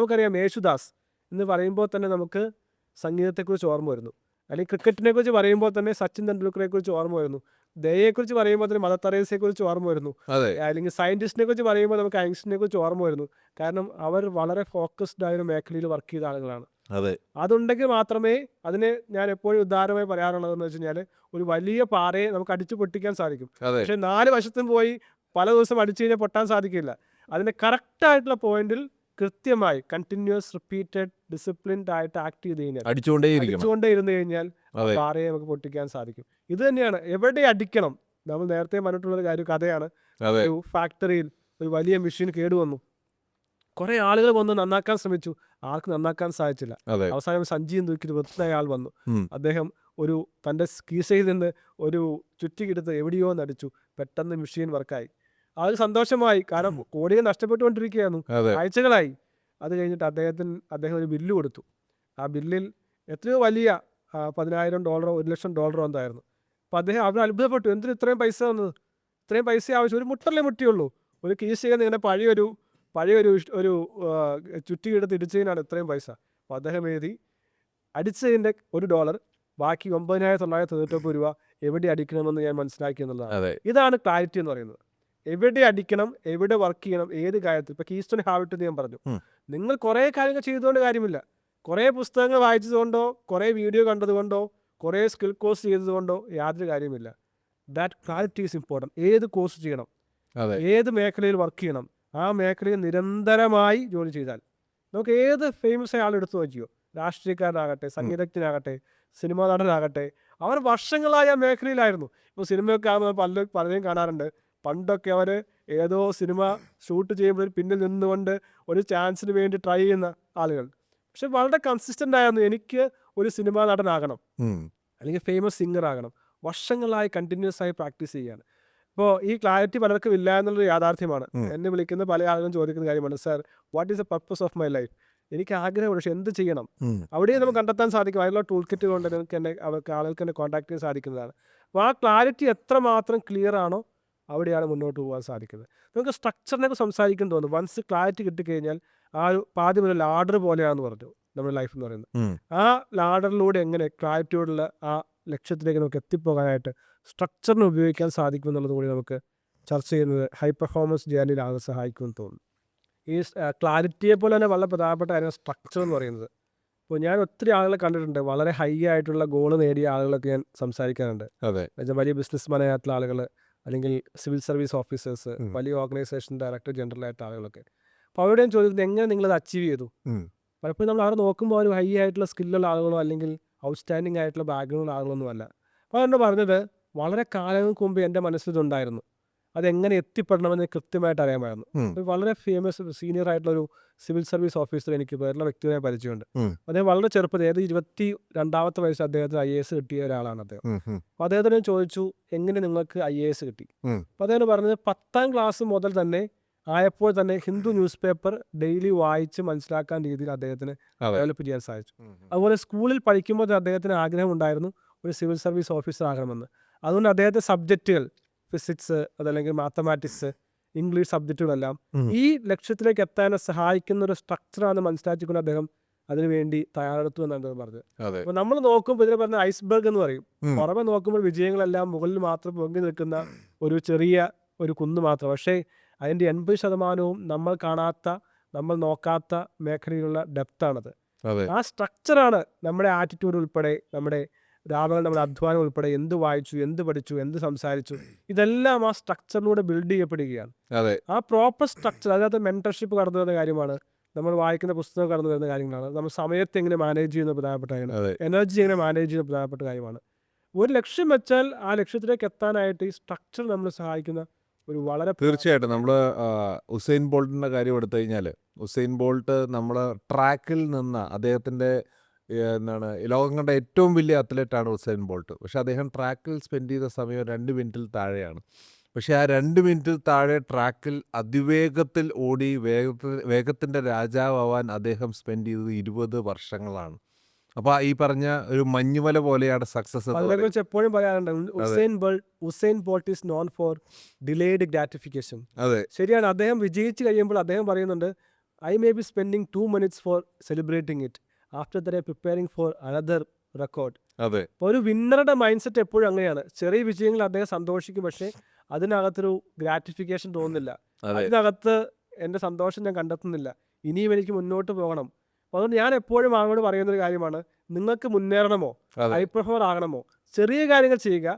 നമുക്കറിയാം യേശുദാസ് എന്ന് പറയുമ്പോൾ തന്നെ നമുക്ക് സംഗീതത്തെക്കുറിച്ച് ഓർമ്മ വരുന്നു. അല്ലെങ്കിൽ ക്രിക്കറ്റിനെക്കുറിച്ച് പറയുമ്പോൾ തന്നെ സച്ചിൻ തെണ്ടുൽക്കറെക്കുറിച്ച് ഓർമ്മ വരുന്നു. ദയയെക്കുറിച്ച് പറയുമ്പോൾ തന്നെ മദർ തെരേസയെക്കുറിച്ച് ഓർമ്മ വരുന്നു. അതെ അല്ലെങ്കിൽ സയൻറ്റിസ്റ്റിനെ കുറിച്ച് പറയുമ്പോൾ നമുക്ക് ഐൻസ്റ്റീനെ കുറിച്ച് ഓർമ്മ വരുന്നു. കാരണം അവർ വളരെ ഫോക്കസ്ഡ് ആയ ഒരു മേഖലയിൽ വർക്ക് ചെയ്ത ആളുകളാണ്. അതെ അതുണ്ടെങ്കിൽ മാത്രമേ അതിനെ ഞാൻ എപ്പോഴും ഉദാഹരണമായി പറയാറുള്ളതെന്ന് വെച്ച് കഴിഞ്ഞാൽ ഒരു വലിയ പാറയെ നമുക്ക് അടിച്ചു പൊട്ടിക്കാൻ സാധിക്കും. അതെ പക്ഷെ 4 വശത്തും പോയി പല ദിവസം അടിച്ചു കഴിഞ്ഞാൽ പൊട്ടാൻ സാധിക്കില്ല. അതിൻ്റെ കറക്റ്റായിട്ടുള്ള പോയിന്റിൽ കൃത്യമായി കണ്ടിന്യൂസ് റിപ്പീറ്റഡ് ഡിസിപ്ലിൻഡ് ആയിട്ട് ആക്ട് ചെയ്ത് കഴിഞ്ഞാൽ അടിച്ചുകൊണ്ടേ ഇരുന്ന് കഴിഞ്ഞാൽ അതെ പാറയെ നമുക്ക് പൊട്ടിക്കാൻ സാധിക്കും. ഇത് തന്നെയാണ് എവിടെ അടിക്കണം. നമ്മൾ നേരത്തെ പറഞ്ഞിട്ടുള്ളൊരു കഥയാണ്. അതെ ഒരു ഫാക്ടറിയിൽ ഒരു വലിയ മെഷീൻ കേടുവന്നു. കുറേ ആളുകൾ വന്ന് നന്നാക്കാൻ ശ്രമിച്ചു. ആർക്കും നന്നാക്കാൻ സാധിച്ചില്ല. അതെ അവസാനം സഞ്ചിയും തൂക്കിയിട്ട് വൃത്തിയായ ആൾ വന്നു. ഉം. അദ്ദേഹം തൻ്റെ കീശയിൽ നിന്ന് ഒരു ചുറ്റിക്കെടുത്ത് എവിടെയോ നടിച്ചു. പെട്ടെന്ന് മെഷീൻ വർക്കായി. ആൾക്ക് സന്തോഷമായി. കാരണം കോടികൾ നഷ്ടപ്പെട്ടുകൊണ്ടിരിക്കുകയായിരുന്നു. അതെ ആഴ്ചകളായി. അത് കഴിഞ്ഞിട്ട് അദ്ദേഹം ഒരു ബില്ല് കൊടുത്തു. ആ ബില്ലിൽ എത്രയോ വലിയ $10,000 $1,00,000 എന്തായിരുന്നു. അപ്പോൾ അദ്ദേഹം അവിടെ അത്ഭുതപ്പെട്ടു. എന്തിന് ഇത്രയും പൈസ തന്നത്? ഇത്രയും പൈസ ആവശ്യം ഒരു മുട്ടല്ലേ മുട്ടിയുള്ളൂ. ഒരു കീശയിൽ നിങ്ങളുടെ പഴയൊരു ഒരു ചുറ്റിയെടുത്ത് ഇടിച്ചതിനാണ് ഇത്രയും പൈസ. അപ്പോൾ അദ്ദേഹം എഴുതി അടിച്ചതിൻ്റെ $1, ബാക്കി $9,999 എവിടെ അടിക്കണമെന്ന് ഞാൻ മനസ്സിലാക്കി എന്നുള്ളതാണ്. അതെ ഇതാണ് ക്ലാരിറ്റി എന്ന് പറയുന്നത്. എവിടെ അടിക്കണം, എവിടെ വർക്ക് ചെയ്യണം, ഏത് കാര്യത്തിൽ. ഇപ്പോൾ കീസ്റ്റോൺ ഹാബിറ്റ് ഞാൻ പറഞ്ഞു. ഉം. നിങ്ങൾ കുറേ കാര്യങ്ങൾ ചെയ്തുകൊണ്ട് കാര്യമില്ല. കുറേ പുസ്തകങ്ങൾ വായിച്ചതുകൊണ്ടോ കുറേ വീഡിയോ കണ്ടതുകൊണ്ടോ കുറേ സ്കിൽ കോഴ്സ് ചെയ്തതുകൊണ്ടോ യാതൊരു കാര്യമില്ല. That clarity is important. ഏത് കോഴ്സ് ചെയ്യണം, അതെ ഏത് മേഖലയിൽ വർക്ക് ചെയ്യണം, ആ മേഖലയിൽ നിരന്തരമായി ജോലി ചെയ്താൽ നമുക്ക് ഏത് ഫേമസ് ആൾ എടുത്തു നോക്കിയോ, രാഷ്ട്രീയക്കാരനാകട്ടെ, സംഗീതജ്ഞനാകട്ടെ, സിനിമാ നടനാകട്ടെ, അവർ വർഷങ്ങളായി ആ മേഖലയിലായിരുന്നു. ഇപ്പോൾ സിനിമയൊക്കെ ആകുമ്പോൾ പലരെയും കാണാറുണ്ട്. പണ്ടൊക്കെ അവർ ഏതോ സിനിമ ഷൂട്ട് ചെയ്യുമ്പോൾ പിന്നിൽ നിന്നുകൊണ്ട് ഒരു ചാൻസിന് വേണ്ടി ട്രൈ ചെയ്യുന്ന ആളുകൾ. പക്ഷെ വളരെ കൺസിസ്റ്റൻ്റ് ആയിരുന്നു. എനിക്ക് ഒരു സിനിമാ നടനാകണം, അല്ലെങ്കിൽ ഫേമസ് സിംഗർ ആകണം. വർഷങ്ങളായി കണ്ടിന്യൂസ് ആയി പ്രാക്ടീസ് ചെയ്യുകയാണ്. ഇപ്പോൾ ഈ ക്ലാരിറ്റി പലർക്കും ഇല്ല എന്നുള്ളൊരു യാഥാർത്ഥ്യമാണ്. എന്നെ വിളിക്കുന്ന പല ആളുകളും ചോദിക്കുന്ന കാര്യമാണ്, sir what is the purpose of my life? എനിക്ക് ആഗ്രഹമുണ്ട്, പക്ഷെ എന്ത് ചെയ്യണം? അവിടെ നമുക്ക് കണ്ടെത്താൻ സാധിക്കും. അതിലുള്ള ടൂൾ കിറ്റ് കൊണ്ട് നമുക്ക് ആളുകൾക്ക് എന്നെ കോൺടാക്ട് ചെയ്യാൻ സാധിക്കുന്നതാണ്. അപ്പോൾ ആ ക്ലാരിറ്റി എത്രമാത്രം ക്ലിയർ ആണോ അവിടെയാണ് മുന്നോട്ട് പോകാൻ സാധിക്കുന്നത്. നമുക്ക് സ്ട്രക്ചറിനൊക്കെ സംസാരിക്കാൻ തോന്നും. വൺസ് ക്ലാരിറ്റി കിട്ടിക്കഴിഞ്ഞാൽ ആ ഒരു പാതി മുതൽ ലാഡർ പോലെയാണെന്ന് പറഞ്ഞു നമ്മുടെ ലൈഫ് എന്ന് പറയുന്നത്. ആ ലാഡറിലൂടെ എങ്ങനെ ക്ലാരിറ്റിയോടുള്ള ആ ലക്ഷ്യത്തിലേക്ക് നമുക്ക് എത്തിപ്പോകാനായിട്ട് സ്ട്രക്ചറിനെ ഉപയോഗിക്കാൻ സാധിക്കും എന്നുള്ളത് കൂടി നമുക്ക് ചർച്ച ചെയ്യുന്നത് ഹൈ പെർഫോമൻസ് ജേർണിയിലാകെ സഹായിക്കുമെന്ന് തോന്നുന്നു. ഈ ക്ലാരിറ്റിയെ പോലെ തന്നെ വളരെ പ്രധാനപ്പെട്ട കാര്യം സ്ട്രക്ചർ എന്ന് പറയുന്നത്. ഇപ്പോൾ ഞാൻ ഒത്തിരി ആളുകളെ കണ്ടിട്ടുണ്ട്. വളരെ ഹൈ ആയിട്ടുള്ള ഗോൾ നേടിയ ആളുകളൊക്കെ ഞാൻ സംസാരിക്കാറുണ്ട്. അതെ വലിയ ബിസിനസ്മാനായിട്ടുള്ള ആളുകൾ, അല്ലെങ്കിൽ സിവിൽ സർവീസ് ഓഫീസേഴ്സ്, വലിയ ഓർഗനൈസേഷൻ ഡയറക്ടർ ജനറൽ ആയിട്ടുള്ള ആളുകളൊക്കെ. അപ്പോൾ അവരോട് ഞാൻ ചോദിക്കുന്നത് എങ്ങനെ നിങ്ങളത് അച്ചീവ് ചെയ്തു? പലപ്പോഴും നമ്മൾ അവിടെ നോക്കുമ്പോൾ ഒരു ഹൈ ആയിട്ടുള്ള സ്കില്ലുള്ള ആളുകളോ അല്ലെങ്കിൽ ഔട്ട്സ്റ്റാൻഡിങ് ആയിട്ടുള്ള ബാക്ക്ഗ്രൗണ്ട് ആളുകളൊന്നും അല്ല. അപ്പോൾ അവരോട് പറഞ്ഞത് വളരെ കാലങ്ങൾക്ക് മുമ്പ് എൻ്റെ മനസ്സിലുണ്ടായിരുന്നു, അതെങ്ങനെ എത്തിപ്പെടണമെന്ന് കൃത്യമായിട്ട് അറിയാമായിരുന്നു. ഒരു വളരെ ഫേമസ് സീനിയർ ആയിട്ടുള്ളൊരു സിവിൽ സർവീസ് ഓഫീസർ എനിക്ക് പേരുള്ള വ്യക്തിപരമായ പരിചയമുണ്ട്. അദ്ദേഹം വളരെ ചെറുപ്പത്തിൽ 22ാമത്തെ വയസ്സ് അദ്ദേഹത്തിന് IAS കിട്ടിയ ഒരാളാണ് അദ്ദേഹം. അപ്പോൾ അദ്ദേഹത്തിന് ഞാൻ ചോദിച്ചു, എങ്ങനെ നിങ്ങൾക്ക് IAS കിട്ടി? അപ്പോൾ അദ്ദേഹം പറഞ്ഞത് 10ാം ക്ലാസ് മുതൽ തന്നെ ആയപ്പോൾ തന്നെ ഹിന്ദു ന്യൂസ് പേപ്പർ ഡെയിലി വായിച്ച് മനസ്സിലാക്കാൻ രീതിയിൽ അദ്ദേഹത്തിന് ഡെവലപ്പ് ചെയ്യാൻ സാധിച്ചു. അതുപോലെ സ്കൂളിൽ പഠിക്കുമ്പോൾ അദ്ദേഹത്തിന് ആഗ്രഹമുണ്ടായിരുന്നു ഒരു സിവിൽ സർവീസ് ഓഫീസർ ആകണമെന്ന്. അതുകൊണ്ട് അദ്ദേഹത്തെ സബ്ജക്റ്റുകൾ ഫിസിക്സ്, അതല്ലെങ്കിൽ മാത്തമാറ്റിക്സ്, ഇംഗ്ലീഷ് സബ്ജക്റ്റുകളെല്ലാം ഈ ലക്ഷ്യത്തിലേക്ക് എത്താൻ സഹായിക്കുന്ന ഒരു സ്ട്രക്ചറാണ് മനസ്സിലാക്കിക്കൊണ്ട് അദ്ദേഹം അതിനുവേണ്ടി തയ്യാറെടുത്തു എന്നാണ് അദ്ദേഹം പറഞ്ഞത്. അപ്പോൾ നമ്മൾ നോക്കുമ്പോൾ ഇതിനെ പറഞ്ഞ ഐസ്ബർഗ് എന്ന് പറയും. പുറമെ നോക്കുമ്പോൾ വിജയങ്ങളെല്ലാം മുകളിൽ മാത്രം പൊങ്ങി നിൽക്കുന്ന ഒരു ചെറിയ ഒരു കുന്ന് മാത്രം. പക്ഷേ അതിൻ്റെ 80% നമ്മൾ കാണാത്ത, നമ്മൾ നോക്കാത്ത മേഖലയിലുള്ള ഡെപ്താണത്. ആ സ്ട്രക്ചറാണ് നമ്മുടെ ആറ്റിറ്റ്യൂഡ് ഉൾപ്പെടെ, നമ്മുടെ അധ്വാനം ഉൾപ്പെടെ, എന്ത് വായിച്ചു, എന്ത് പഠിച്ചു, എന്ത് സംസാരിച്ചു, ഇതെല്ലാം ആ സ്ട്രക്ചറിലൂടെ ബിൽഡ് ചെയ്യപ്പെടുകയാണ്. ആ പ്രോപ്പർ സ്ട്രക്ചർ, അതിനകത്ത് മെൻറ്റർഷിപ്പ് കടന്നു വരുന്ന കാര്യമാണ്, നമ്മൾ വായിക്കുന്ന പുസ്തകം കടന്നു വരുന്ന കാര്യങ്ങളാണ്, നമ്മൾ സമയത്തെ എങ്ങനെ മാനേജ് ചെയ്യുന്ന പ്രധാനപ്പെട്ട കാര്യമാണ്, എനർജി എങ്ങനെ മാനേജ് ചെയ്യുന്ന പ്രധാനപ്പെട്ട കാര്യമാണ്. ഒരു ലക്ഷ്യം വെച്ചാൽ ആ ലക്ഷ്യത്തിലേക്ക് എത്താനായിട്ട് ഈ സ്ട്രക്ചർ നമ്മൾ സഹായിക്കുന്ന ഒരു വളരെ തീർച്ചയായിട്ടും. നമ്മൾ ഉസൈൻ ബോൾട്ടിൻ്റെ കാര്യം എടുത്തു കഴിഞ്ഞാൽ, ഉസൈൻ ബോൾട്ട് നമ്മൾ ട്രാക്കിൽ നിന്ന് അദ്ദേഹത്തിൻ്റെ എന്താണ് ലോകം കണ്ട ഏറ്റവും വലിയ അത്ലറ്റാണ് ഉസൈൻ ബോൾട്ട്. പക്ഷെ അദ്ദേഹം ട്രാക്കിൽ സ്പെൻഡ് ചെയ്ത സമയം 2 മിനിറ്റിൽ താഴെയാണ്. പക്ഷേ ആ 2 മിനിറ്റിൽ താഴെ ട്രാക്കിൽ അതിവേഗത്തിൽ ഓടി വേഗത്തിൻ്റെ രാജാവാൻ അദ്ദേഹം സ്പെൻഡ് ചെയ്തത് 20 വർഷങ്ങളാണ്. അപ്പോൾ ഈ പറഞ്ഞ ഒരു മഞ്ഞുമല പോലെയാണ് സക്സസ്. അതിനെക്കുറിച്ച് എപ്പോഴും പറയാറുണ്ട്, Usain bolt is known for delayed gratification. അതെ ശരിയാണ്. അദ്ദേഹം വിജയിച്ച് കഴിയുമ്പോൾ അദ്ദേഹം പറയുന്നുണ്ട്, I may be spending 2 minutes for celebrating it. After that, I'm preparing for another record. അതെ അപ്പോൾ ഒരു വിന്നറുടെ മൈൻഡ് സെറ്റ് എപ്പോഴും അങ്ങനെയാണ്. ചെറിയ വിജയങ്ങളിൽ അദ്ദേഹം സന്തോഷിക്കും, പക്ഷേ അതിനകത്തൊരു ഗ്രാറ്റിഫിക്കേഷൻ തോന്നുന്നില്ല. അതെ അതിനകത്ത് എൻ്റെ സന്തോഷം ഞാൻ കണ്ടെത്തുന്നില്ല. ഇനിയും എനിക്ക് മുന്നോട്ട് പോകണം. അപ്പോൾ അതുകൊണ്ട് ഞാൻ എപ്പോഴും ആളോട് പറയുന്നൊരു കാര്യമാണ്, നിങ്ങൾക്ക് മുന്നേറണമോ, അതെ ഹൈ പെർഫോമർ ആകണമോ, ചെറിയ കാര്യങ്ങൾ ചെയ്യുക.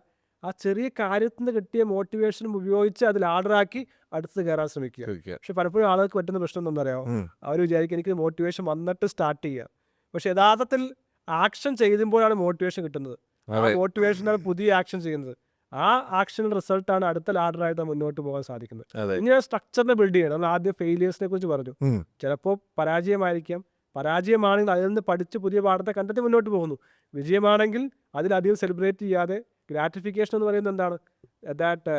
ആ ചെറിയ കാര്യത്തിൽ നിന്ന് കിട്ടിയ മോട്ടിവേഷനും ഉപയോഗിച്ച് അതിൽ ആർഡറാക്കി അടുത്ത് കയറാൻ ശ്രമിക്കുക. ചോദിക്കുക. പക്ഷെ പലപ്പോഴും ആളുകൾക്ക് പറ്റുന്ന പ്രശ്നം എന്താണെന്നറിയാമോ? ഉം. അവർ വിചാരിക്കും എനിക്ക് മോട്ടിവേഷൻ വന്നിട്ട് സ്റ്റാർട്ട് ചെയ്യുക. പക്ഷെ യഥാർത്ഥത്തിൽ ആക്ഷൻ ചെയ്യുമ്പോഴാണ് മോട്ടിവേഷൻ കിട്ടുന്നത്. ആ അതെ മോട്ടിവേഷനാണ് പുതിയ ആക്ഷൻ ചെയ്യുന്നത്. ആ ആക്ഷൻ റിസൾട്ടാണ് അടുത്ത ലാഡറായിട്ട് മുന്നോട്ട് പോകാൻ സാധിക്കുന്നത്. അതെ ഇങ്ങനെ സ്ട്രക്ചറിനെ ബിൽഡ് ചെയ്യണം. നമ്മൾ ആദ്യം ഫെയിലിയേഴ്സിനെ കുറിച്ച് പറഞ്ഞു. ഉം. ചിലപ്പോൾ പരാജയമായിരിക്കാം. പരാജയമാണെങ്കിൽ അതിൽ നിന്ന് പഠിച്ച് പുതിയ പാഠത്തെ കണ്ടെത്തി മുന്നോട്ട് പോകുന്നു. വിജയമാണെങ്കിൽ അതിലധികം സെലിബ്രേറ്റ് ചെയ്യാതെ ഗ്രാറ്റിഫിക്കേഷൻ എന്ന് പറയുന്നത് എന്താണ്? That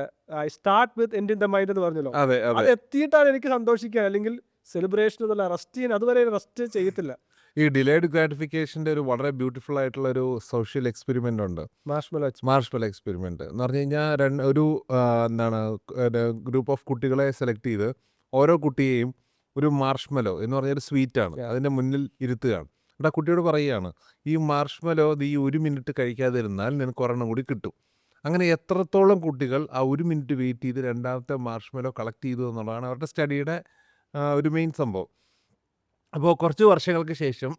I start with end in the mind എന്ന് പറഞ്ഞല്ലോ. അതെ അത് അതെ എത്തിയിട്ടാണ് എനിക്ക് സന്തോഷിക്കുക. അല്ലെങ്കിൽ സെലിബ്രേഷൻ എന്നുള്ള റെസ്റ്റ് ചെയ്യാൻ അതുവരെ റെസ്റ്റ് ചെയ്യത്തില്ല. ഈ ഡിലേഡ് ഗ്രാറ്റിഫിക്കേഷൻ്റെ ഒരു വളരെ ബ്യൂട്ടിഫുൾ ആയിട്ടുള്ള ഒരു സോഷ്യൽ എക്സ്പെരിമെൻ്റ് ഉണ്ട്, മാർഷ്മെല്ലോ എക്സ്പെരിമെൻറ്റ് എന്ന് പറഞ്ഞു കഴിഞ്ഞാൽ ഒരു എന്താണ് ഗ്രൂപ്പ് ഓഫ് കുട്ടികളെ സെലക്ട് ചെയ്ത് ഓരോ കുട്ടിയെയും ഒരു മാർഷ്മെല്ലോ എന്ന് പറഞ്ഞൊരു സ്വീറ്റാണ് അതിൻ്റെ മുന്നിൽ ഇരുത്തുകയാണ്. എന്നിട്ട് ആ കുട്ടിയോട് പറയുകയാണ്, ഈ മാർഷ്മെല്ലോ ഈ 1 മിനിറ്റ് കഴിക്കാതിരുന്നാൽ നിനക്ക് ഒരെണ്ണം കൂടി കിട്ടും. അങ്ങനെ എത്രത്തോളം കുട്ടികൾ ആ 1 മിനിറ്റ് വെയിറ്റ് ചെയ്ത് രണ്ടാമത്തെ മാർഷ്മെല്ലോ കളക്ട് ചെയ്തു എന്നുള്ളതാണ് അവരുടെ സ്റ്റഡിയുടെ ഒരു മെയിൻ സംഭവം. അപ്പോൾ കുറച്ച് വർഷങ്ങൾക്ക് ശേഷം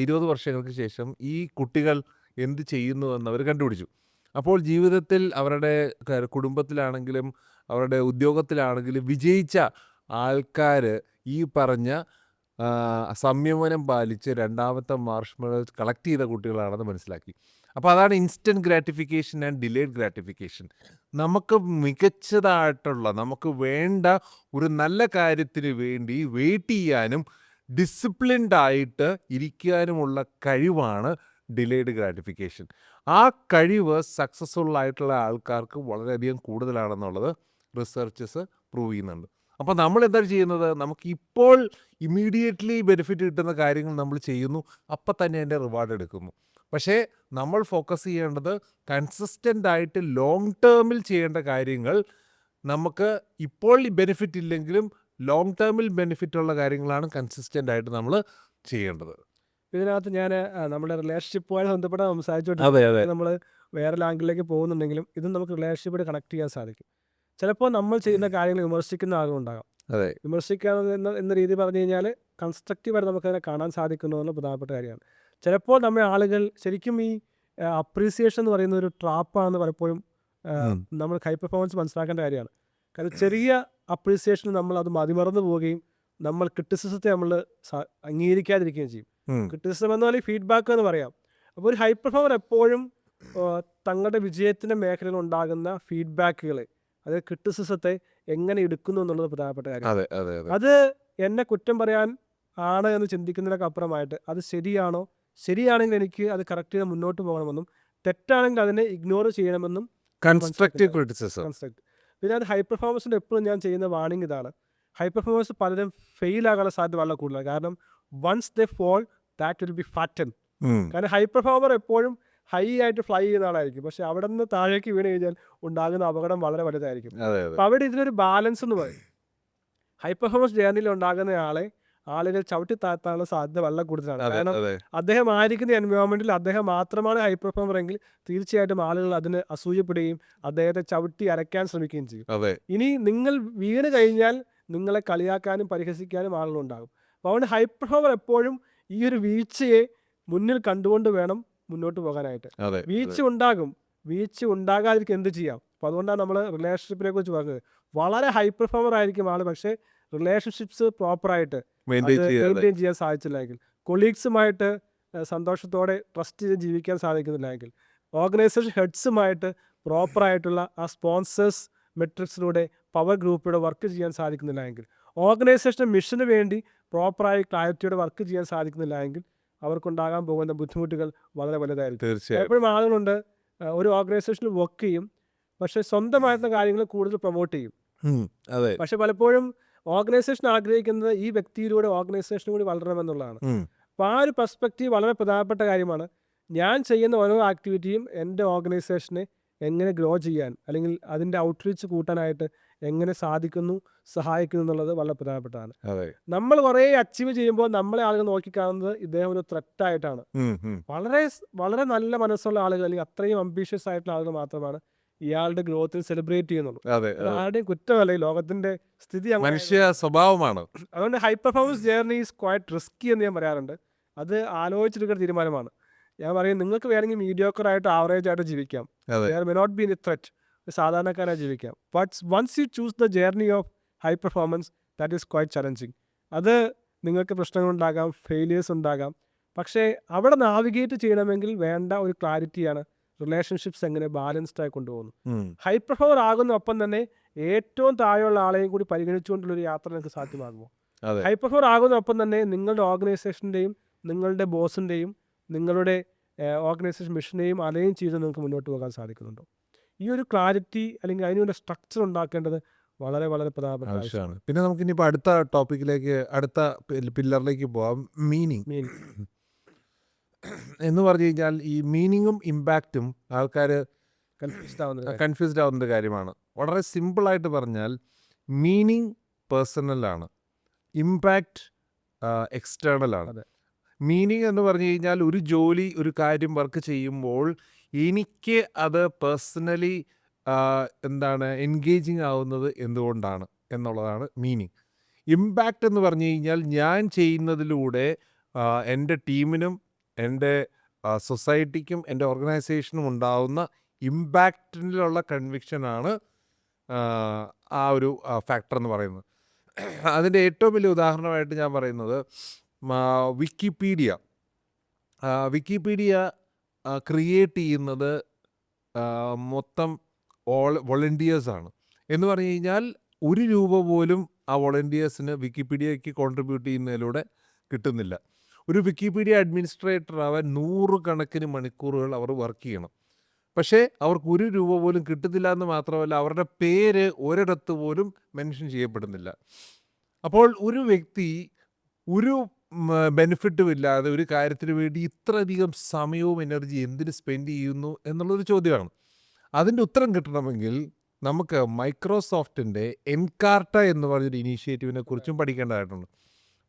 20 വർഷങ്ങൾക്ക് ശേഷം ഈ കുട്ടികൾ എന്ത് ചെയ്യുന്നു എന്നവർ കണ്ടുപിടിച്ചു. അപ്പോൾ ജീവിതത്തിൽ അവരുടെ കുടുംബത്തിലാണെങ്കിലും അവരുടെ ഉദ്യോഗത്തിലാണെങ്കിലും വിജയിച്ച ആൾക്കാർ ഈ പറഞ്ഞ സംയമനം പാലിച്ച് രണ്ടാമത്തെ മാർഷ്മെല്ലോ കളക്ട് ചെയ്ത കുട്ടികളാണെന്ന് മനസ്സിലാക്കി. അപ്പോൾ അതാണ് instant gratification and delayed gratification. നമുക്ക് മികച്ചതായിട്ടുള്ള നമുക്ക് വേണ്ട ഒരു നല്ല കാര്യത്തിന് വേണ്ടി വെയിറ്റ് ചെയ്യാനും ഡിസിപ്ലിൻഡ് ആയിട്ട് ഇരിക്കാനുമുള്ള കഴിവാണ് ഡിലേഡ് ഗ്രാറ്റിഫിക്കേഷൻ. ആ കഴിവ് സക്സസ്ഫുൾ ആയിട്ടുള്ള ആൾക്കാർക്ക് വളരെയധികം കൂടുതലാണെന്നുള്ളത് റിസർച്ചസ് പ്രൂവ് ചെയ്യുന്നുണ്ട്. അപ്പോൾ നമ്മൾ എന്താ ചെയ്യുന്നത്? നമുക്ക് ഇപ്പോൾ ഇമ്മീഡിയറ്റ്ലി ബെനിഫിറ്റ് കിട്ടുന്ന കാര്യങ്ങൾ നമ്മൾ ചെയ്യുന്നു, അപ്പം തന്നെ അതിൻ്റെ റിവാർഡ് എടുക്കുന്നു. പക്ഷേ നമ്മൾ ഫോക്കസ് ചെയ്യേണ്ടത് കൺസിസ്റ്റൻ്റ് ആയിട്ട് ലോങ് ടേമിൽ ചെയ്യേണ്ട കാര്യങ്ങൾ. നമുക്ക് ഇപ്പോൾ ബെനിഫിറ്റ് ഇല്ലെങ്കിലും ലോങ് ടേമിൽ ബെനിഫിറ്റ് ഉള്ള കാര്യങ്ങളാണ് കൺസിസ്റ്റൻ്റ് ആയിട്ട് നമ്മൾ ചെയ്യേണ്ടത്. ഇതിനകത്ത് ഞാൻ നമ്മുടെ റിലേഷൻഷിപ്പുമായി ബന്ധപ്പെട്ട് അതെ അതെ സംസാരിച്ചുകൊണ്ട് നമ്മൾ വേറെ ലാംഗിലേക്ക് പോകുന്നുണ്ടെങ്കിലും ഇതും നമുക്ക് റിലേഷൻഷിപ്പായിട്ട് കണക്ട് ചെയ്യാൻ സാധിക്കും. ചിലപ്പോൾ നമ്മൾ ചെയ്യുന്ന കാര്യങ്ങൾ വിമർശിക്കുന്ന ആളുകളുണ്ടാകാം. അതെ വിമർശിക്കുക എന്ന രീതി പറഞ്ഞു കഴിഞ്ഞാൽ കൺസ്ട്രക്റ്റീവായിട്ട് നമുക്കതിനെ കാണാൻ സാധിക്കുന്നു എന്നുള്ള പ്രധാനപ്പെട്ട കാര്യമാണ്. ചിലപ്പോൾ നമ്മൾ ആളുകൾ ശരിക്കും ഈ അപ്രീസിയേഷൻ എന്ന് പറയുന്ന ഒരു ട്രാപ്പാണെന്ന് പലപ്പോഴും നമ്മൾ ഹൈ പെർഫോമൻസ് മനസ്സിലാക്കേണ്ട കാര്യമാണ്. കാരണം ചെറിയ അപ്രീസിയേഷൻ നമ്മൾ അത് മതിമറന്നു പോവുകയും നമ്മൾ ക്രിറ്റിസിസത്തെ നമ്മൾ അംഗീകരിക്കാതിരിക്കുകയും ചെയ്യും. ക്രിറ്റിസിസം എന്ന് പറഞ്ഞാൽ ഫീഡ്ബാക്ക് എന്ന് പറയാം. അപ്പോൾ ഒരു ഹൈ പെർഫോമർ എപ്പോഴും തങ്ങളുടെ വിജയത്തിൻ്റെ മേഖലയിൽ ഉണ്ടാകുന്ന ഫീഡ്ബാക്കുകളെ, അതായത് ക്രിറ്റിസിസത്തെ എങ്ങനെ എടുക്കുന്നു എന്നുള്ളത് പ്രധാനപ്പെട്ട കാര്യം. അത് എന്നെ കുറ്റം പറയാൻ ആണ് എന്ന് ചിന്തിക്കുന്നതിനൊക്കെ അപ്പുറമായിട്ട് അത് ശരിയാണോ, ശരിയാണെങ്കിൽ എനിക്ക് അത് കറക്റ്റ് ചെയ്ത് മുന്നോട്ട് പോകണമെന്നും തെറ്റാണെങ്കിൽ അതിനെ ഇഗ്നോർ ചെയ്യണമെന്നും കൺസ്ട്രക്റ്റീവ് ക്രിറ്റിസിസം. പിന്നെ അത് ഹൈ പെർഫോമൻസിൻ്റെ എപ്പോഴും ഞാൻ ചെയ്യുന്ന വാണിംഗ് ഇതാണ്. ഹൈ പെർഫോമൻസ് പലരും ഫെയിൽ ആകാനുള്ള സാധ്യത വളരെ കൂടുതലാണ്. കാരണം once they fall that will be fatten. കാരണം ഹൈ പെർഫോമർ എപ്പോഴും ഹൈ ആയിട്ട് ഫ്ലൈ ചെയ്യുന്ന ആളായിരിക്കും, പക്ഷെ അവിടെ നിന്ന് താഴേക്ക് വീണ് കഴിഞ്ഞാൽ ഉണ്ടാകുന്ന അപകടം വളരെ വലുതായിരിക്കും. അപ്പോൾ അവിടെ ഇതിനൊരു ബാലൻസ് എന്ന് പറയും. ഹൈ പെർഫോമൻസ് ജേർണിയിൽ ഉണ്ടാകുന്ന ആളുകൾ ചവിട്ടി താഴ്ത്താനുള്ള സാധ്യത വളരെ കൂടുതലാണ്. കാരണം അദ്ദേഹം ആയിരിക്കുന്ന എൻവയോൺമെന്റിൽ അദ്ദേഹം മാത്രമാണ് ഹൈ പെർഫോമർ എങ്കിൽ തീർച്ചയായിട്ടും ആളുകൾ അതിന് അസൂയപ്പെടുകയും അദ്ദേഹത്തെ ചവിട്ടി അരയ്ക്കാൻ ശ്രമിക്കുകയും ചെയ്യും. ഇനി നിങ്ങൾ വീണ് കഴിഞ്ഞാൽ നിങ്ങളെ കളിയാക്കാനും പരിഹസിക്കാനും ആളുകളുണ്ടാകും. അപ്പോൾ അതുകൊണ്ട് ഹൈ പെർഫോമർ എപ്പോഴും ഈ ഒരു വീഴ്ചയെ മുന്നിൽ കണ്ടുകൊണ്ട് വേണം മുന്നോട്ട് പോകാനായിട്ട്. വീഴ്ച ഉണ്ടാകും, വീഴ്ച ഉണ്ടാകാതിരിക്കും എന്ത് ചെയ്യാം. അപ്പോൾ അതുകൊണ്ടാണ് നമ്മൾ റിലേഷൻഷിപ്പിനെ കുറിച്ച് പറഞ്ഞത്. വളരെ ഹൈ പെർഫോമർ ആയിരിക്കും ആൾ, പക്ഷേ റിലേഷൻഷിപ്സ് പ്രോപ്പറായിട്ട് മെയിൻറ്റെയിൻ ചെയ്യാൻ സാധിച്ചില്ലെങ്കിൽ, കൊളീഗ്സുമായിട്ട് സന്തോഷത്തോടെ ട്രസ്റ്റ് ചെയ്ത് ജീവിക്കാൻ സാധിക്കുന്നില്ലെങ്കിൽ, ഓർഗനൈസേഷൻ ഹെഡ്സുമായിട്ട് പ്രോപ്പറായിട്ടുള്ള ആ സ്പോൺസേഴ്സ് മെട്രിക്സിലൂടെ പവർ ഗ്രൂപ്പിലൂടെ വർക്ക് ചെയ്യാൻ സാധിക്കുന്നില്ല എങ്കിൽ, ഓർഗനൈസേഷൻ്റെ മിഷന് വേണ്ടി പ്രോപ്പറായി ക്ലാരിറ്റിയോടെ വർക്ക് ചെയ്യാൻ സാധിക്കുന്നില്ല എങ്കിൽ അവർക്കുണ്ടാകാൻ പോകുന്ന ബുദ്ധിമുട്ടുകൾ വളരെ വലുതായിരിക്കും. എപ്പോഴും ആളുകളുണ്ട് ഒരു ഓർഗനൈസേഷനിൽ വർക്ക് ചെയ്യും, പക്ഷേ സ്വന്തമായിട്ടുള്ള കാര്യങ്ങൾ കൂടുതൽ പ്രൊമോട്ട് ചെയ്യും. പക്ഷെ പലപ്പോഴും ഓർഗനൈസേഷൻ ആഗ്രഹിക്കുന്നത് ഈ വ്യക്തിയിലൂടെ ഓർഗനൈസേഷൻ കൂടി വളരണമെന്നുള്ളതാണ്. അപ്പോൾ ആ ഒരു പെർസ്പെക്റ്റീവ് വളരെ പ്രധാനപ്പെട്ട കാര്യമാണ്. ഞാൻ ചെയ്യുന്ന ഓരോ ആക്ടിവിറ്റിയും എൻ്റെ ഓർഗനൈസേഷനെ എങ്ങനെ ഗ്രോ ചെയ്യാൻ അല്ലെങ്കിൽ അതിൻ്റെ ഔട്ട്റീച്ച് കൂട്ടാനായിട്ട് എങ്ങനെ സഹായിക്കുന്നു എന്നുള്ളത് വളരെ പ്രധാനപ്പെട്ടതാണ്. അതെ. നമ്മൾ കുറേ അച്ചീവ് ചെയ്യുമ്പോൾ നമ്മളെ ആളുകൾ നോക്കിക്കാണുന്നത് ഇദ്ദേഹം ഒരു ത്രെറ്റായിട്ടാണ്. വളരെ വളരെ നല്ല മനസ്സുള്ള ആളുകൾ അല്ലെങ്കിൽ അത്രയും അംബീഷ്യസ് ആയിട്ടുള്ള ആളുകൾ മാത്രമാണ് ഇയാളുടെ ഗ്രോത്തിൽ സെലിബ്രേറ്റ് ചെയ്യുന്നുള്ളൂ. അതെ. ആരുടെയും കുറ്റമല്ല, ഈ ലോകത്തിന്റെ സ്ഥിതി മനുഷ്യ സ്വഭാവമാണ്. അതുകൊണ്ട് high performance journey is quite risky എന്ന് ഞാൻ പറയാറുണ്ട്. അത് ആലോചിച്ചെടുക്കുന്ന തീരുമാനമാണ്. ഞാൻ പറയും, നിങ്ങൾക്ക് വേണമെങ്കിൽ മീഡിയോക്കർ ആയിട്ട് ആവറേജ് ആയിട്ട് ജീവിക്കാം. There may not be any threat. സാധാരണക്കാരായി ജീവിക്കാം. But once you choose the journey of high performance, that is quite challenging. അത് നിങ്ങൾക്ക് പ്രശ്നങ്ങളുണ്ടാകാം, ഫെയിലിയേഴ്സ് ഉണ്ടാകാം. പക്ഷേ അവിടെ നാവിഗേറ്റ് ചെയ്യണമെങ്കിൽ വേണ്ട ഒരു ക്ലാരിറ്റിയാണ് റിലേഷൻഷിപ്സ് എങ്ങനെ ബാലൻസ്ഡ് ആയി കൊണ്ടുപോകുന്നു. ഹൈ പെർഫോമർ ആകുന്നൊപ്പം തന്നെ ഏറ്റവും താഴെയുള്ള ആളെയും കൂടി പരിഗണിച്ചുകൊണ്ടുള്ളൊരു യാത്ര നിങ്ങൾക്ക് സാധ്യമാകുമോ? ഹൈ പെർഫോമർ ആകുന്നൊപ്പം തന്നെ നിങ്ങളുടെ ഓർഗനൈസേഷൻ്റെയും നിങ്ങളുടെ ബോസിൻ്റെയും നിങ്ങളുടെ ഓർഗനൈസേഷൻ മിഷനെയും അലൈൻ ചെയ്ത് നിങ്ങൾക്ക് മുന്നോട്ട് പോകാൻ സാധിക്കുന്നുണ്ടോ? ഈ ഒരു ക്ലാരിറ്റി അല്ലെങ്കിൽ അതിനുള്ള സ്ട്രക്ചർ ഉണ്ടാക്കേണ്ടത് വളരെ വളരെ പ്രധാനപ്പെട്ട ആവശ്യമാണ്. പിന്നെ നമുക്ക് ഇനിയിപ്പോൾ അടുത്ത ടോപ്പിക്കിലേക്ക്, അടുത്ത പില്ലറിലേക്ക് പോവാം. മീനിങ് എന്ന് പറഞ്ഞു കഴിഞ്ഞാൽ ഈ മീനിങ്ങും ഇമ്പാക്റ്റും ആൾക്കാർ കൺഫ്യൂസ്ഡ് ആവുന്നൊരു കാര്യമാണ്. വളരെ സിമ്പിളായിട്ട് പറഞ്ഞാൽ മീനിങ് പേഴ്സണലാണ്, ഇമ്പാക്റ്റ് എക്സ്റ്റേണലാണ്. മീനിങ് എന്ന് പറഞ്ഞു കഴിഞ്ഞാൽ ഒരു ജോലി, ഒരു കാര്യം വർക്ക് ചെയ്യുമ്പോൾ എനിക്ക് അത് പേഴ്സണലി എൻഗേജിങ് ആവുന്നത് എന്തുകൊണ്ടാണ് എന്നുള്ളതാണ് മീനിങ്. ഇമ്പാക്റ്റ് എന്ന് പറഞ്ഞു കഴിഞ്ഞാൽ ഞാൻ ചെയ്യുന്നതിലൂടെ എൻ്റെ ടീമിനും എൻ്റെ സൊസൈറ്റിക്കും എൻ്റെ ഓർഗനൈസേഷനും ഉണ്ടാവുന്ന ഇമ്പാക്റ്റിലുള്ള കൺവിക്ഷനാണ് ആ ഒരു ഫാക്ടർ എന്ന് പറയുന്നത്. അതിൻ്റെ ഏറ്റവും വലിയ ഉദാഹരണമായിട്ട് ഞാൻ പറയുന്നത് വിക്കിപീഡിയ ക്രിയേറ്റ് ചെയ്യുന്നത് മൊത്തം വോളണ്ടിയേഴ്സാണ്. എന്ന് പറഞ്ഞു കഴിഞ്ഞാൽ ₹1 പോലും ആ വോളണ്ടിയേഴ്സിന് വിക്കിപീഡിയയ്ക്ക് കോൺട്രിബ്യൂട്ട് ചെയ്യുന്നതിലൂടെ കിട്ടുന്നില്ല. ഒരു വിക്കിപീഡിയ അഡ്മിനിസ്ട്രേറ്റർ ആവാൻ 100 കണക്കിന് മണിക്കൂറുകൾ അവർ വർക്ക് ചെയ്യണം. പക്ഷേ അവർക്ക് ₹1 പോലും കിട്ടുന്നില്ല എന്ന് മാത്രമല്ല, അവരുടെ പേര് ഒരിടത്ത് പോലും മെൻഷൻ ചെയ്യപ്പെടുന്നില്ല. അപ്പോൾ ഒരു വ്യക്തി ഒരു ബെനിഫിറ്റും ഇല്ലാതെ ഒരു കാര്യത്തിന് വേണ്ടി ഇത്രയധികം സമയവും എനർജി എന്തിന് സ്പെൻഡ് ചെയ്യുന്നു എന്നുള്ളൊരു ചോദ്യമാണ്. അതിൻ്റെ ഉത്തരം കിട്ടണമെങ്കിൽ നമുക്ക് മൈക്രോസോഫ്റ്റിൻ്റെ എൻകാർട്ട എന്ന് പറഞ്ഞൊരു ഇനീഷ്യേറ്റീവിനെ കുറിച്ചും പഠിക്കേണ്ടതായിട്ടുണ്ട്.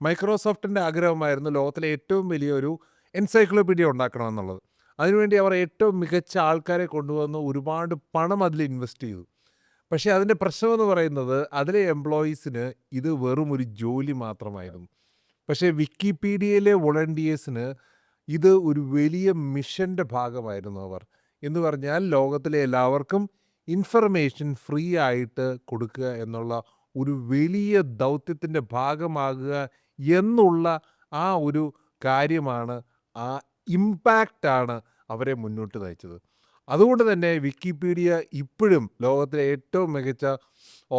മൈക്രോസോഫ്റ്റിൻ്റെ ആഗ്രഹമായിരുന്നു ലോകത്തിലെ ഏറ്റവും വലിയൊരു എൻസൈക്ലോപീഡിയ ഉണ്ടാക്കണമെന്നുള്ളത്. അതിനുവേണ്ടി അവർ ഏറ്റവും മികച്ച ആൾക്കാരെ കൊണ്ടുവന്ന് ഒരുപാട് പണം അതിൽ ഇൻവെസ്റ്റ് ചെയ്തു. പക്ഷേ അതിൻ്റെ പ്രശ്നമെന്ന് പറയുന്നത് അതിലെ എംപ്ലോയീസിന് ഇത് വെറും ഒരു ജോലി മാത്രമായിരുന്നു. പക്ഷേ വിക്കിപീഡിയയിലെ വോളണ്ടിയേഴ്സിന് ഇത് ഒരു വലിയ മിഷൻ്റെ ഭാഗമായിരുന്നു. അവർ എന്ന് പറഞ്ഞാൽ ലോകത്തിലെ എല്ലാവർക്കും ഇൻഫർമേഷൻ ഫ്രീ ആയിട്ട് കൊടുക്കുക എന്നുള്ള ഒരു വലിയ ദൗത്യത്തിൻ്റെ ഭാഗമാകുക എന്നുള്ള ആ ഒരു കാര്യമാണ്, ആ ഇമ്പാക്റ്റാണ് അവരെ മുന്നോട്ട് നയിച്ചത്. അതുകൊണ്ട് തന്നെ വിക്കിപീഡിയ ഇപ്പോഴും ലോകത്തിലെ ഏറ്റവും മികച്ച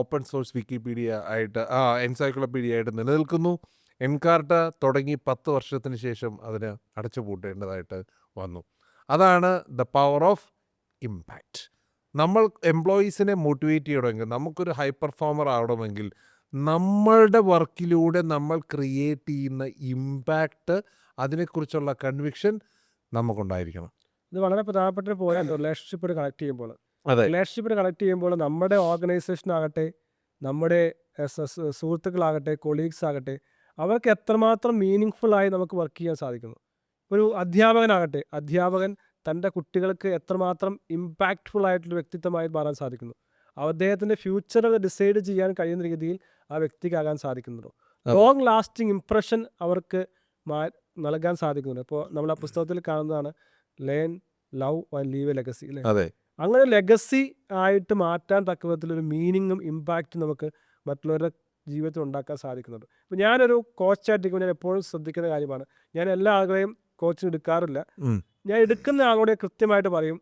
ഓപ്പൺ സോഴ്സ് വിക്കിപീഡിയ ആയിട്ട്, എൻസൈക്ലോപീഡിയ ആയിട്ട് നിലനിൽക്കുന്നു. എൻകാർട്ട തുടങ്ങി 10 വർഷത്തിന് ശേഷം അതിന് അടച്ചുപൂട്ടേണ്ടതായിട്ട് വന്നു. അതാണ് ദ പവർ ഓഫ് ഇമ്പാക്റ്റ്. നമ്മൾ എംപ്ലോയീസിനെ മോട്ടിവേറ്റ് ചെയ്യണമെങ്കിൽ, നമുക്കൊരു ഹൈ പെർഫോമർ ആവണമെങ്കിൽ, നമ്മളുടെ വർക്കിലൂടെ നമ്മൾ ക്രിയേറ്റ് ചെയ്യുന്ന ഇമ്പാക്റ്റ്, അതിനെക്കുറിച്ചുള്ള കൺവിക്ഷൻ നമുക്കുണ്ടായിരിക്കണം. ഇത് വളരെ പ്രധാനപ്പെട്ട ഒരു പോയിന്റ്. റിലേഷൻഷിപ്പ് കണക്ട് ചെയ്യുമ്പോൾ നമ്മുടെ ഓർഗനൈസേഷനാകട്ടെ, നമ്മുടെ സുഹൃത്തുക്കളാകട്ടെ, കൊളീഗ്സ് ആകട്ടെ, അവർക്ക് എത്രമാത്രം മീനിങ് ഫുള്ളായി നമുക്ക് വർക്ക് ചെയ്യാൻ സാധിക്കുന്നു. ഒരു അധ്യാപകൻ തൻ്റെ കുട്ടികൾക്ക് എത്രമാത്രം ഇമ്പാക്റ്റ്ഫുൾ ആയിട്ടുള്ള വ്യക്തിത്വമായി മാറാൻ സാധിക്കുന്നു. അദ്ദേഹത്തിൻ്റെ ഫ്യൂച്ചർ ഡിസൈഡ് ചെയ്യാൻ കഴിയുന്ന രീതിയിൽ ആ വ്യക്തിക്കാകാൻ സാധിക്കുന്നുണ്ടോ? ലോങ് ലാസ്റ്റിംഗ് ഇംപ്രഷൻ അവർക്ക് നൽകാൻ സാധിക്കുന്നുണ്ട്. ഇപ്പോൾ നമ്മൾ ആ പുസ്തകത്തിൽ കാണുന്നതാണ് learn, love and leave A legacy, അല്ലേ? അങ്ങനെ ലെഗസി ആയിട്ട് മാറ്റാൻ തക്ക വിധത്തിലൊരു മീനിങ്ങും ഇമ്പാക്റ്റും നമുക്ക് മറ്റുള്ളവരുടെ ജീവിതത്തിൽ ഉണ്ടാക്കാൻ സാധിക്കുന്നുണ്ട്. ഇപ്പോൾ ഞാനൊരു കോച്ചായിട്ടിരിക്കുമ്പോൾ ഞാൻ എപ്പോഴും ശ്രദ്ധിക്കുന്ന കാര്യമാണ്, ഞാൻ എല്ലാ ആളുകളെയും കോച്ചിന് എടുക്കാറില്ല. ഞാൻ എടുക്കുന്ന ആളോട് കൃത്യമായിട്ട് പറയും,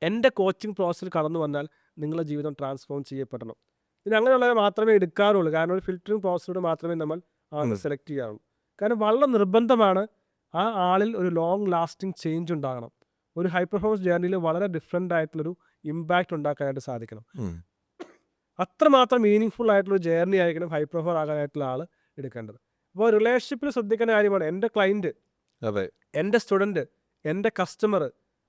എൻ്റെ കോച്ചിങ് പ്രോസസ്സിൽ കടന്നു വന്നാൽ നിങ്ങളുടെ ജീവിതം ട്രാൻസ്ഫോം ചെയ്യപ്പെടണം. ഇതിന് അങ്ങനെയുള്ളവരെ മാത്രമേ എടുക്കാറുള്ളൂ. കാരണം ഒരു ഫിൽറ്ററിങ് പ്രോസസ്സിലൂടെ മാത്രമേ നമ്മൾ സെലക്ട് ചെയ്യാറുള്ളൂ. കാരണം വളരെ നിർബന്ധമാണ് ആ ആളിൽ ഒരു ലോങ് ലാസ്റ്റിംഗ് ചേഞ്ച് ഉണ്ടാകണം. ഒരു ഹൈ പെർഫോമൻസ് ജേർണിയിൽ വളരെ ഡിഫറെൻ്റ് ആയിട്ടുള്ളൊരു ഇമ്പാക്റ്റ് ഉണ്ടാക്കാനായിട്ട് സാധിക്കണം. അത്രമാത്രം മീനിങ് ഫുൾ ആയിട്ടുള്ളൊരു ജേർണി ആയിരിക്കണം ഹൈ പെർഫോമർ ആകാനായിട്ടുള്ള ആൾ എടുക്കേണ്ടത്. അപ്പോൾ റിലേഷൻഷിപ്പിൽ ശ്രദ്ധിക്കേണ്ട കാര്യമാണ് എൻ്റെ ക്ലയൻറ്റ്, എൻ്റെ സ്റ്റുഡൻറ്റ്, എൻ്റെ കസ്റ്റമർ,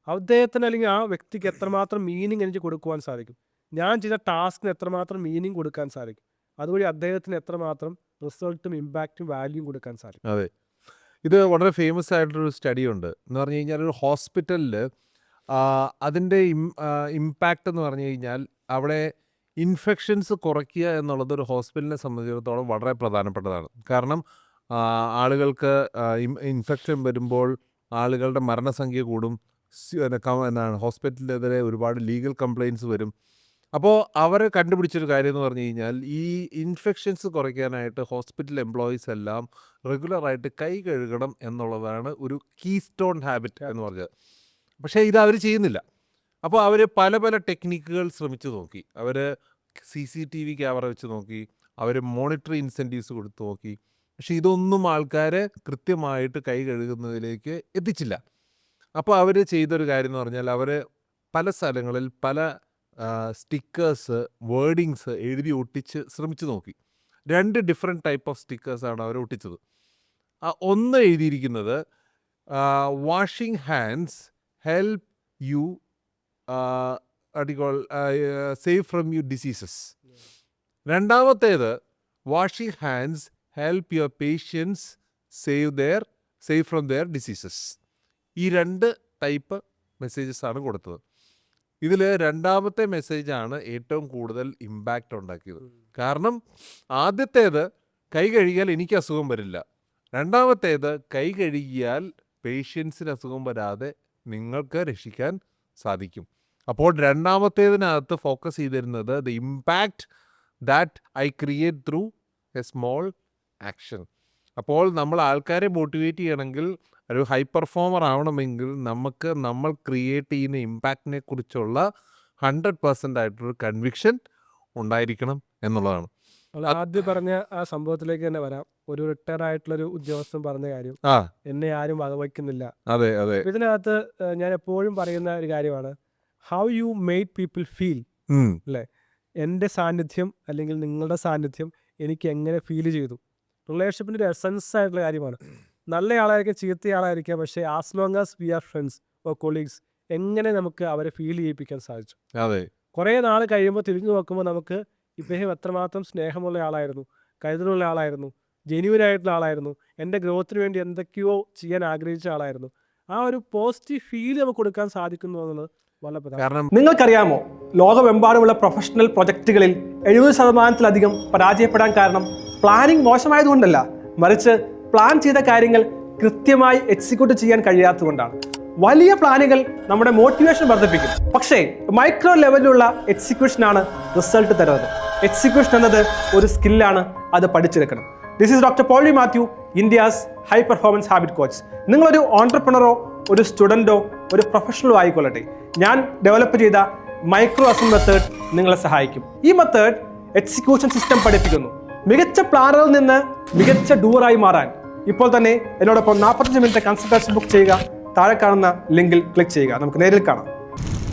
അദ്ദേഹത്തിന് അല്ലെങ്കിൽ ആ വ്യക്തിക്ക് എത്രമാത്രം മീനിങ് എനിക്ക് കൊടുക്കുവാൻ സാധിക്കും, ഞാൻ ചെയ്ത ടാസ്കിന് എത്രമാത്രം മീനിങ് കൊടുക്കാൻ സാധിക്കും, അതുവഴി അദ്ദേഹത്തിന് എത്രമാത്രം റിസൾട്ടും ഇമ്പാക്റ്റും വാല്യൂയും കൊടുക്കാൻ സാധിക്കും. അതെ, ഇത് വളരെ ഫേമസ് ആയിട്ടൊരു സ്റ്റഡി ഉണ്ട്. എന്ന് പറഞ്ഞു കഴിഞ്ഞാൽ ഒരു ഹോസ്പിറ്റലിൽ അതിൻ്റെ ഇമ്പാക്റ്റ് എന്ന് പറഞ്ഞു കഴിഞ്ഞാൽ അവിടെ ഇൻഫെക്ഷൻസ് കുറയ്ക്കുക എന്നുള്ളത് ഒരു ഹോസ്പിറ്റലിനെ സംബന്ധിച്ചിടത്തോളം വളരെ പ്രധാനപ്പെട്ടതാണ്. കാരണം ആളുകൾക്ക് ഇൻഫെക്ഷൻ വരുമ്പോൾ ആളുകളുടെ മരണസംഖ്യ കൂടും, എന്താണ് ഹോസ്പിറ്റലിനെതിരെ ഒരുപാട് ലീഗൽ കംപ്ലയിൻറ്റ്സ് വരും. അപ്പോൾ അവർ കണ്ടുപിടിച്ചൊരു കാര്യം എന്ന് പറഞ്ഞു കഴിഞ്ഞാൽ ഈ ഇൻഫെക്ഷൻസ് കുറയ്ക്കാനായിട്ട് ഹോസ്പിറ്റൽ എംപ്ലോയീസ് എല്ലാം റെഗുലറായിട്ട് കൈ കഴുകണം എന്നുള്ളതാണ് ഒരു കീ സ്റ്റോൺ ഹാബിറ്റ് എന്ന് പറഞ്ഞത്. പക്ഷേ ഇത് അവർ ചെയ്യുന്നില്ല. അപ്പോൾ അവർ പല പല ടെക്നിക്കുകൾ ശ്രമിച്ചു നോക്കി. അവർ CCTV ക്യാമറ വെച്ച് നോക്കി, അവർ മോണിറ്ററി ഇൻസെൻറ്റീവ്സ് കൊടുത്ത് നോക്കി. പക്ഷേ ഇതൊന്നും ആൾക്കാരെ കൃത്യമായിട്ട് കൈ കഴുകുന്നതിലേക്ക് എത്തിച്ചില്ല. അപ്പോൾ അവർ ചെയ്തൊരു കാര്യം എന്ന് പറഞ്ഞാൽ അവർ പല സ്ഥലങ്ങളിൽ പല സ്റ്റിക്കേഴ്സ്, വേർഡിങ്സ് എഴുതി ഒട്ടിച്ച് ശ്രമിച്ചു നോക്കി. 2 ഡിഫറെൻറ്റ് ടൈപ്പ് ഓഫ് സ്റ്റിക്കേഴ്സാണ് അവർ ഒട്ടിച്ചത്. ഒന്ന് എഴുതിയിരിക്കുന്നത് washing hands help you save from you diseases. രണ്ടാമത്തേത് washing hands help your patients save from their diseases. ഈ 2 ടൈപ്പ് മെസ്സേജസ് ആണ് കൊടുത്തത്. ഇതിൽ രണ്ടാമത്തെ മെസ്സേജാണ് ഏറ്റവും കൂടുതൽ ഇമ്പാക്റ്റ് ഉണ്ടാക്കിയത്. കാരണം ആദ്യത്തേത് കൈ കഴുകിയാൽ എനിക്ക് അസുഖം വരില്ല, രണ്ടാമത്തേത് കൈ കഴുകിയാൽ പേഷ്യൻസിന് അസുഖം വരാതെ നിങ്ങൾക്ക് രക്ഷിക്കാൻ സാധിക്കും. അപ്പോൾ രണ്ടാമത്തേതിനകത്ത് ഫോക്കസ് ചെയ്തിരുന്നത് the impact that I create through A small action. അപ്പോൾ നമ്മൾ ആൾക്കാരെ മോട്ടിവേറ്റ് ചെയ്യണമെങ്കിൽ, ഒരു ഹൈ പെർഫോമർ ആവണമെങ്കിൽ നമ്മൾ ക്രിയേറ്റ് ചെയ്യുന്ന ഇമ്പാക്റ്റിനെ കുറിച്ചുള്ള 100% ആയിട്ടൊരു കൺവിക്ഷൻ ഉണ്ടായിരിക്കണം എന്നുള്ളതാണ്. ആദ്യം പറഞ്ഞ ആ സംഭവത്തിലേക്ക് തന്നെ വരാം. ഒരു റിട്ടയർ ആയിട്ടുള്ളൊരു ഉദ്യോഗസ്ഥൻ പറഞ്ഞ കാര്യം, എന്നെ ആരും വകവയ്ക്കുന്നില്ല. അതെ അതെ, ഇതിനകത്ത് ഞാൻ എപ്പോഴും പറയുന്ന ഒരു കാര്യമാണ്, how you made people feel. അല്ലേ, എൻ്റെ സാന്നിധ്യം അല്ലെങ്കിൽ നിങ്ങളുടെ സാന്നിധ്യം എനിക്ക് എങ്ങനെ ഫീൽ ചെയ്തു. റിലേഷൻഷിപ്പിൻ്റെ ഒരു എസൻസ് ആയിട്ടുള്ള കാര്യമാണ്. നല്ല ആളായിരിക്കാം, ചീത്തയാളായിരിക്കാം, പക്ഷേ as long as we are friends or colleagues, എങ്ങനെ നമുക്ക് അവരെ ഫീൽ ചെയ്യിപ്പിക്കാൻ സാധിച്ചു. അതെ, കുറേ നാൾ കഴിയുമ്പോൾ തിരിഞ്ഞു നോക്കുമ്പോൾ നമുക്ക് ഇദ്ദേഹം എത്രമാത്രം സ്നേഹമുള്ള ആളായിരുന്നു, കരുതലുള്ള ആളായിരുന്നു, ജെന്യുവൻ ആയിട്ടുള്ള ആളായിരുന്നു, എൻ്റെ ഗ്രോത്തിന് വേണ്ടി എന്തൊക്കെയോ ചെയ്യാൻ ആഗ്രഹിച്ച ആളായിരുന്നു. ആ ഒരു പോസിറ്റീവ് ഫീൽ നമുക്ക് കൊടുക്കാൻ സാധിക്കുന്നു എന്നുള്ളത് വളരെ പ്രധാനം. നിങ്ങൾക്കറിയാമോ, ലോകമെമ്പാടുമുള്ള പ്രൊഫഷണൽ പ്രൊജക്റ്റുകളിൽ 70%-ലധികം പരാജയപ്പെടാൻ കാരണം പ്ലാനിങ് മോശമായതുകൊണ്ടല്ല, മറിച്ച് പ്ലാൻ ചെയ്ത കാര്യങ്ങൾ കൃത്യമായി എക്സിക്യൂട്ട് ചെയ്യാൻ കഴിയാത്തതുകൊണ്ടാണ്. വലിയ പ്ലാനുകൾ നമ്മുടെ മോട്ടിവേഷൻ വർദ്ധിപ്പിക്കും, പക്ഷേ മൈക്രോ ലെവലിലുള്ള എക്സിക്യൂഷനാണ് റിസൾട്ട് തരുന്നത്. എക്സിക്യൂഷൻ എന്നത് ഒരു സ്കില്ലാണ്, അത് പഠിച്ചെടുക്കണം. This is doctor Poly Mathew, India's high performance habit coach. നിങ്ങളൊരു ഓൺടർപ്രണറോ ഒരു സ്റ്റുഡൻറ്റോ ഒരു പ്രൊഫഷണലോ ആയിക്കൊള്ളട്ടെ, ഞാൻ ഡെവലപ്പ് ചെയ്ത മൈക്രോ അസൽ മെത്തേഡ് നിങ്ങളെ സഹായിക്കും. ഈ മെത്തേഡ് എക്സിക്യൂഷൻ സിസ്റ്റം പഠിപ്പിക്കുന്നു. മികച്ച പ്ലാനറിൽ നിന്ന് മികച്ച ഡൂറായി മാറാൻ ഇപ്പോൾ തന്നെ എന്നോടൊപ്പം 45 മിനിറ്റ് കൺസൾട്ടേഷൻ ബുക്ക് ചെയ്യുക. താഴെ കാണുന്ന ലിങ്കിൽ ക്ലിക്ക് ചെയ്യുക. നമുക്ക് നേരിൽ കാണാം.